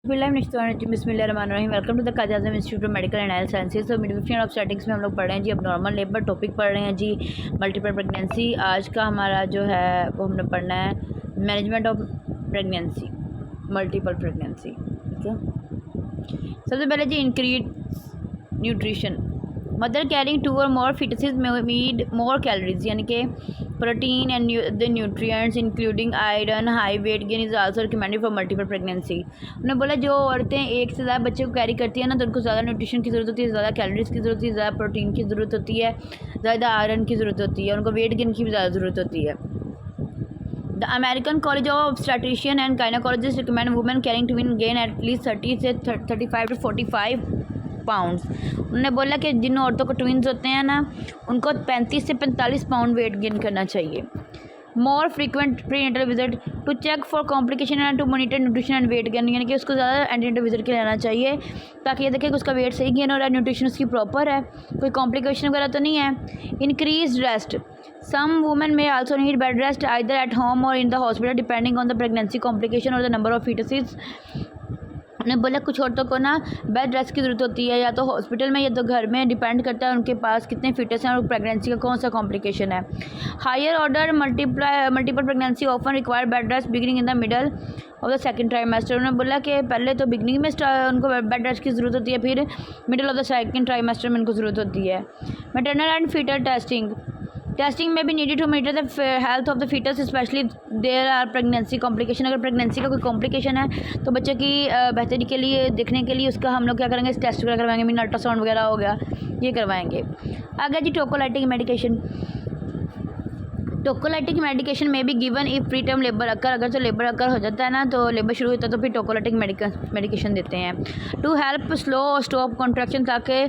बिस्मिल्लाहिर्रहमानिर्रहीम। Welcome to the Quaid Azam institute of medical and health sciences. तो midwifery of statics में हम लोग पढ़ रहे हैं जी अब नॉर्मल लेबर टॉपिक पढ़ रहे हैं जी मल्टीपल प्रेगनेंसी। आज का हमारा जो है वो हमने पढ़ना है management of pregnancy, multiple pregnancy. ठीक है, सबसे पहले जी इंक्रीज न्यूट्रिशन। मदर कैरिंग 2 और मोर फिटसेस नीड मोर कैलोरीज, यानी कि protein and the nutrients including iron. High weight gain is also recommended for multiple pregnancy. उन्होंने बोला जो औरतें एक से ज़्यादा बच्चे को कैरी करती हैं ना, तो उनको ज़्यादा न्यूट्रिशन की ज़रूरत होती है, ज़्यादा कैलोरीज की ज़रूरत होती है, ज़्यादा प्रोटीन की ज़रूरत होती है, ज़्यादा आयरन की ज़रूरत होती है, उनको वेट गेन की भी ज़्यादा ज़रूरत होती है। The American college of obstetrician and gynaecologist recommend women carrying twin gain at least 30 से 35 टू 45 पाउंड्स। उन्होंने बोला कि जिन औरतों को ट्विन्स होते हैं ना, उनको 35 से 45 पाउंड वेट गेन करना चाहिए। More frequent prenatal visit to check for complication and to monitor nutrition and weight gain, यानी कि उसको ज़्यादा एंटीनेटल विजिट के लेना चाहिए ताकि ये देखें कि उसका वेट सही गेन हो रहा है, न्यूट्रिशन उसकी प्रॉपर है, कोई कॉम्प्लिकेशन वगैरह तो नहीं है। Increase rest. Some women may also need bed rest either at home or in the hospital depending on the pregnancy complication or the number of fetuses। उन्होंने बोला कुछ औरतों को ना बेड रेस्ट की ज़रूरत होती है, या तो हॉस्पिटल में या तो घर में, डिपेंड करता है उनके पास कितने फिटस हैं और प्रेगनेंसी का कौन सा कॉम्प्लिकेशन है। Higher order multiple pregnancy often require bed rest beginning in the middle of the second trimester. उन्होंने बोला कि पहले तो बिगिनिंग में उनको बेड रेस्ट की ज़रूरत होती है, फिर middle of the second trimester में उनको ज़रूरत होती है। मैटरनल एंड फीटल टेस्टिंग में भी needed to meter the health of the fetus specially there are pregnancy complication. अगर प्रेगनेंसी का कोई कॉम्प्लिकेशन है तो बच्चे की बेहतरी के लिए देखने के लिए उसका हम लोग क्या करेंगे, टेस्ट वगैरह करवाएंगे, मीन अल्ट्रासाउंड वगैरह हो गया, ये करवाएंगे। आगे जी टोकोलाइटिक मेडिकेशन। टोकोलाइटिक मेडिकेशन में भी given if preterm labour occur, अगर तो लेबर अकर हो जाता है ना, तो लेबर शुरू होता है तो फिर टोकोलाइटिक मेडिकेशन देते हैं to help slow stop contraction, ताकि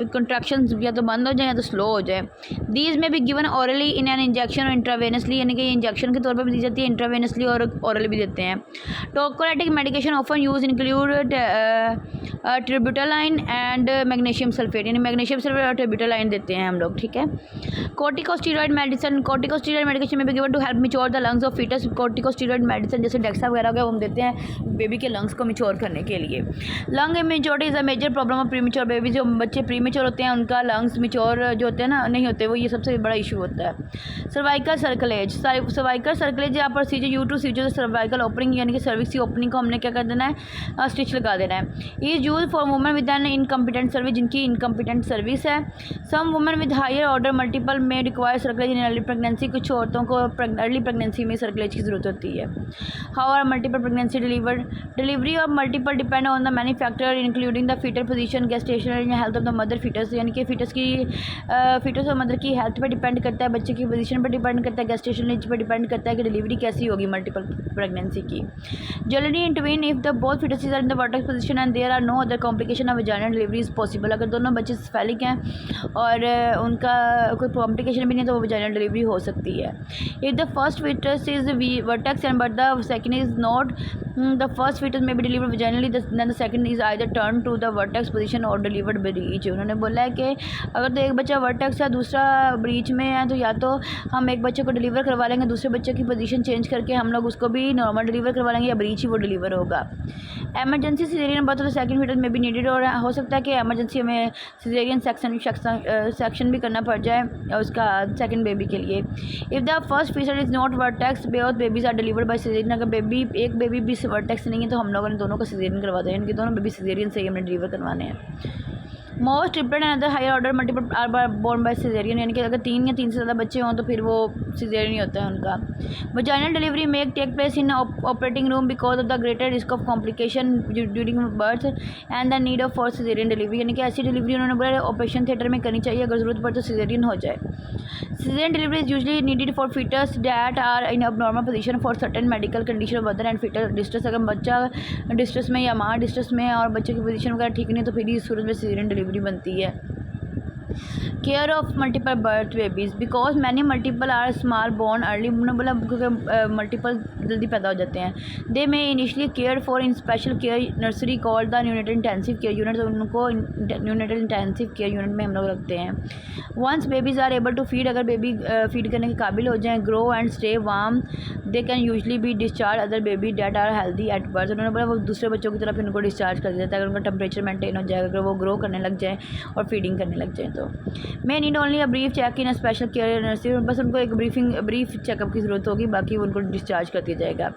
कॉन्ट्रैक्शन या तो बंद हो जाए या तो स्लो हो जाए। दीज में भी given hourly in an injection और इंट्रावेनसली, यानी कि इंजेक्शन के तौर पर भी दी जाती है, इंट्रावेनसली और ऑरली भी देते हैं। Tocolytic medication often use include terbutaline and magnesium sulphate, यानी मैग्नीशियम सल्फेट और ट्रिब्यूटालाइन देते हैं हम लोग। ठीक है, कॉर्टिकोस्टेरॉइड मेडिसिन। कॉर्टिकोस्टेरॉइड मेडिकेशन में भी given to help mature the lungs of fetus. Corticosteroid medicine जैसे डेक्सा वगैरह हो गया, वो हम देते हैं बेबी के लंग्स को मैच्योर करने के लिए। Lung immaturity is a major problem of premature baby. जो बच्चे प्रीमेच्योर होते हैं उनका लंग्स मैच्योर जो होते हैं ना नहीं होते, वो ये सबसे बड़ा इशू होता है। Cervical cerclage. सर्वाइकल सर्कलेज या procedure you to seizure cervical opening, यानी कि सर्विक्स की ओपनिंग को हमने क्या कर देना है, स्टिच लगा देना है। Is use for women with an incompetent service, जिनकी इनकम्पिटेंट सर्विस है। Some women with higher order multiple में require cerclage in early pregnancy. कुछ औरतों को अर्ली प्रेगनेंसी में सर्कलेज की ज़रूरत होती है। How are multiple pregnancy delivery of multiple depend on the many factor including the fetal position, gestation and health of the mother fetus, यानी कि फीटस और मदर की हेल्थ पर डिपेंड करता है, बच्चे की पोजीशन पर डिपेंड करता है, गेस्टेशन एज पर डिपेंड करता है कि डिलीवरी कैसी होगी मल्टीपल प्रेगनेंसी की। Generally intervene if the both fetuses are in the vertex position and there are no other complication of vaginal delivery is possible. अगर दोनों बच्चे सिफेलिक हैं और उनका कोई कॉम्प्लिकेशन भी नहीं है तो वो वजाइनल डिलीवरी हो सकती है। If the first fetus is vertex and but the second is not, the first fetus may be delivered vaginally, then the second is either turned to the vertex position or delivered breech। उन्होंने बोला है कि अगर तो एक बच्चा vertex है दूसरा ब्रीच में है, तो या तो हम एक बच्चे को डिलीवर करवा लेंगे, दूसरे बच्चे की पोजीशन चेंज करके हम लोग उसको भी नॉर्मल डिलीवर करवा लेंगे, या ब्रीच ही वो डिलीवर होगा। एमरजेंसी सिजेरियन बर्थ तो सेकंड fetus में भी नीडेड, और हो सकता है कि एमरजेंसी में सिजेरियन सेक्शन भी करना पड़ जाए उसका सेकंड बेबी के लिए। If the first fetus is not vertex, both babies are delivered by caesarean. अगर एक बेबी भी वर्टेक्स नहीं है तो हम लोगों ने दोनों को सिजेरियन करवा दें, इनके दोनों बेबी सिजेरियन से ही हमने डिलीवर करवाने हैं। Most triplet and other higher order multiple are born by caesarean, यानी कि अगर 3 या 3 से ज़्यादा बच्चे हों तो फिर वो सिजेरियन ही होता है उनका। Vaginal delivery make take place in operating room because of the greater risk of complication during birth and the need of for caesarean delivery, यानी कि ऐसी डिलीवरी उन्होंने बोला ऑपरेशन थिएटर में करनी चाहिए, अगर ज़रूरत पड़े तो सिजेरियन हो जाए। Caesarean delivery is usually needed for fetus that are in abnormal position for certain medical condition of mother and fetal distress. अगर बच्चा डिस्ट्रेस में या माँ डिस्ट्रेस में है और बच्चे की पोजीशन वगैरह ठीक नहीं है तो फिर इस सूरत में सिजेरियन डिलीवरी बनती है। Care of multiple birth babies because many multiple are small born early, उन्होंने बोला क्योंकि मल्टीपल जल्दी पैदा हो जाते हैं। They may initially care for in special care nursery called the neonatal intensive care unit, उनको न्यूनेटल इंटेंसिव केयर यूनिट में हम लोग रखते हैं। Once babies are able to feed, अगर बेबी फीड करने के काबिल हो जाएँ, grow and stay warm, they can usually be discharge other baby that are healthy at birth, उन्होंने बोला वो दूसरे बच्चों की तरफ इनको डिस्चार्ज कर दिया जाता है अगर उनका टेम्परेचर मेंटेन हो जाएगा, अगर वो ग्रो करने लग जाए और फीडिंग करने लग जाए। तो may need only a brief check in a special care nursery, बस उनको एक ब्रीफ चेकअप की ज़रूरत होगी, बाकी उनको डिस्चार्ज कर दिया जाएगा।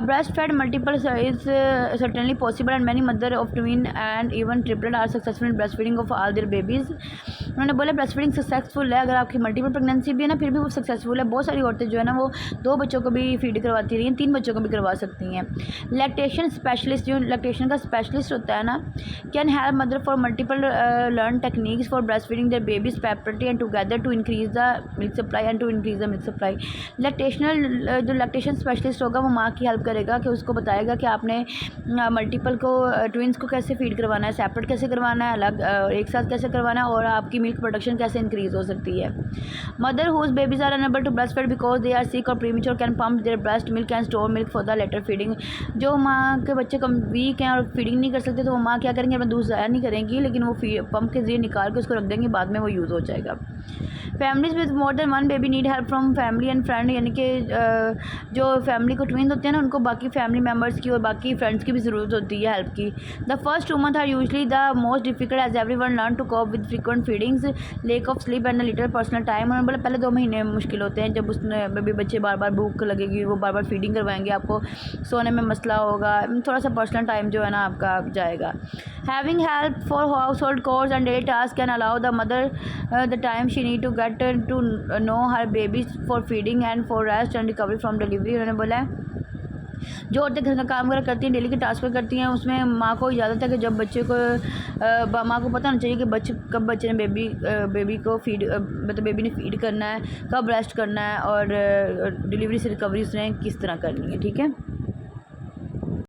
Breast fed multiple is certainly possible and many mother of twin and even triplet are successful in breast feeding of all their babies, उन्होंने बोला ब्रेस्ट फीडिंग सक्सेसफुल है, अगर आपकी मल्टीपल प्रेगनेंसी भी है ना फिर भी वो सक्सेसफुल है। बहुत सारी औरतें जो है ना वो 2 बच्चों को भी फीड करवाती रही हैं, 3 बच्चों को भी करवा सकती हैं। लैक्टेशन स्पेशलिस्ट, जो लैक्टेशन का स्पेशलिस्ट होता है ना, can help mother for multiple learn techniques for breast feeding their babies separately and together to increase the milk supply and to increase the milk supply. Lactational जो lactation specialist होगा वो माँ की help करेगा कि उसको बताएगा कि आपने मल्टीपल को ट्विंस को कैसे फीड करवाना है, सेपरेट कैसे करवाना है, अलग एक साथ कैसे करवाना है, और आपकी मिल्क प्रोडक्शन कैसे इंक्रीज हो सकती है। Mother whose babies are unable to breast feed because they are sick और premature can pump their breast milk and store milk for the later feeding, जो माँ के बच्चे कम वीक हैं और फीडिंग नहीं कर सकते तो वो माँ क्या करेंगे, अपना दूध ज़ाया नहीं करेंगी, लेकिन वो पम्प के जरिए निकाल के उसको रख देंगे, बाद में वो यूज़ हो जाएगा। Families with more than one baby need help from family and friend, यानी कि जो फैमिली को ट्विंस होते हैं ना उनको बाकी फैमिली मेम्बर्स की और बाकी फ्रेंड्स की भी ज़रूरत होती है हेल्प की। The first 2 month are usually the most difficult as everyone learn to cope with frequent feedings, lack of sleep and little personal time, उन्होंने बोला पहले 2 महीने मुश्किल होते हैं, जब उसने बेबी बच्चे बार बार भूख लगेगी, वो बार बार फीडिंग करवाएंगे, आपको सोने में मसला होगा, थोड़ा सा पर्सनल टाइम जो है ना आपका जाएगा। Having help for household course and daily task can allow the mother the time she need to get to know her baby for feeding and for rest and recovery from delivery, उन्होंने बोला है जो औरतें घर का काम वगैरह करती हैं, डेली के टास्क वगैरह करती हैं, उसमें माँ को इजाज़त है कि जब बच्चे को माँ को पता होना चाहिए कि कब बच्चे ने बेबी को फीड मतलब बेबी ने फीड करना है, कब रेस्ट करना है और डिलीवरी से रिकवरी उसने किस तरह करनी है। ठीक है।